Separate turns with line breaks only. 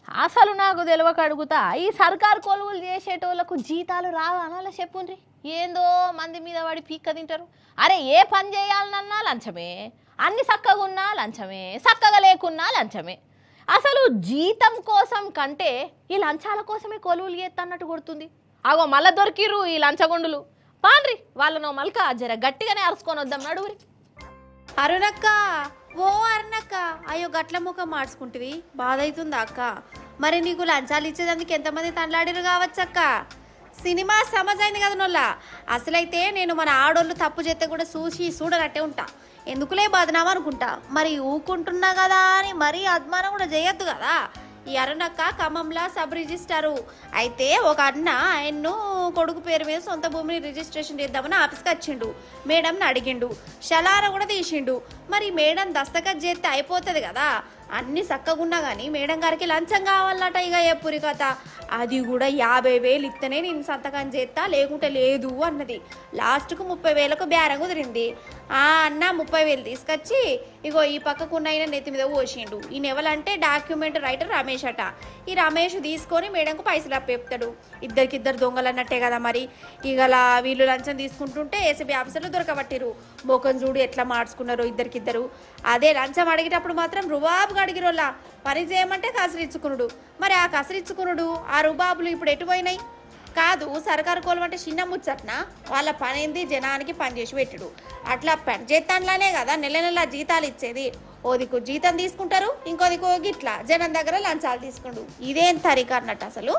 అసలు నాకు తెలియక అడుగుతా, ఈ సర్కారు కొలువులు చేసేటోళ్ళకు జీతాలు రావా అనాల చెప్పుండ్రి. ఏందో మంది మీద వాడి పీక్క తింటారు. అరే ఏ పని చేయాలనన్నా లంచమే, అన్ని చక్కగా ఉన్నా లంచమే, చక్కగా లేకున్నా లంచమే. అసలు జీతం కోసం కంటే ఈ లంచాల కోసమే కొలువులు చేస్తన్నట్టు కొడుతుంది. అగో మళ్ళా దొరికిర్రు ఈ లంచగొండులు. పాండ్రి వాళ్ళను మల్క జర గట్టిగానే అరుచుకొని వద్దాం నడువురి.
అరుణక్క, ఓ అరుణక్క, అయ్యో గట్ల ముఖం మార్చుకుంటివి, బాధ అవుతుందా అక్క? మరి నీకు లంచాలు ఇచ్చేదానికి ఎంతమంది తండ్లాడిరు కావచ్చక్క? సినిమా సమజైంది కదా నొల్ల. అసలైతే నేను మన ఆడోళ్ళు తప్పు చేస్తే కూడా చూడనట్టే ఉంటా. ఎందుకులే బదనామా అనుకుంటా. మరి ఊకుంటున్నా కదా అని మరీ అద్మానం కూడా చేయొద్దు కదా. ఈ అరుణక్క ఖమ్మంలో సబ్ రిజిస్టారు. అయితే ఒక అన్న ఆయన్ను కొడుకు పేరు మీద సొంత భూమిని రిజిస్ట్రేషన్ చేద్దామని ఆఫీస్కి వచ్చిండు. మేడంని అడిగిండు, షలార కూడా తీసిండు. మరి మేడం దస్తఖత్ చేస్తే అయిపోతుంది కదా. అన్ని చక్కగున్నా కానీ మేడం గారికి లంచం కావాలట. ఇక ఎప్పురి కథ, అది కూడా 50,000 ఇస్తేనే నేను సంతకం చేస్తా, లేకుంటే లేదు అన్నది. లాస్ట్కు 30,000కు బేరం కుదిరింది. ఆ అన్న 30,000 తీసుకొచ్చి ఇగో ఈ పక్కకున్న ఆయన నెత్తి మీద పోసిండు. ఈయన ఎవరంటే డాక్యుమెంట్ రైటర్ రమేష్ అట. ఈ రమేష్ తీసుకొని మేడంకు పైసలు అప్పేపుతాడు. ఇద్దరికిద్దరు దొంగలు అన్నట్టే కదా. మరి ఇగలా వీళ్ళు లంచం తీసుకుంటుంటే ఏసీబీ ఆఫీసర్లు దొరకబట్టిరు. మోకం చూడు ఎట్లా మార్చుకున్నారు ఇద్దరికిద్దరు. అదే లంచం అడిగేటప్పుడు మాత్రం రుబాబుగా అడిగిరోళ్ళ. పని చేయమంటే కసరిచ్చుకునుడు. మరి ఆ కసరిచ్చుకునుడు, ఆ రుబాబులు ఇప్పుడు ఎటు పోయినాయి? కాదు, సర్కారు కోలం అంటే చిన్న ముచ్చట్నా? వాళ్ళ పని ఏంది, జనానికి పని చేసి పెట్టుడు. అట్లా పని చేస్తానులానే కదా నెల నెల జీతాలు ఇచ్చేది. ఓ దిక్కు జీతం తీసుకుంటారు, ఇంకో దిక్కు గిట్లా జనం దగ్గర లంచాలు తీసుకుండు. ఇదేం తరిక అన్నట్టు అసలు.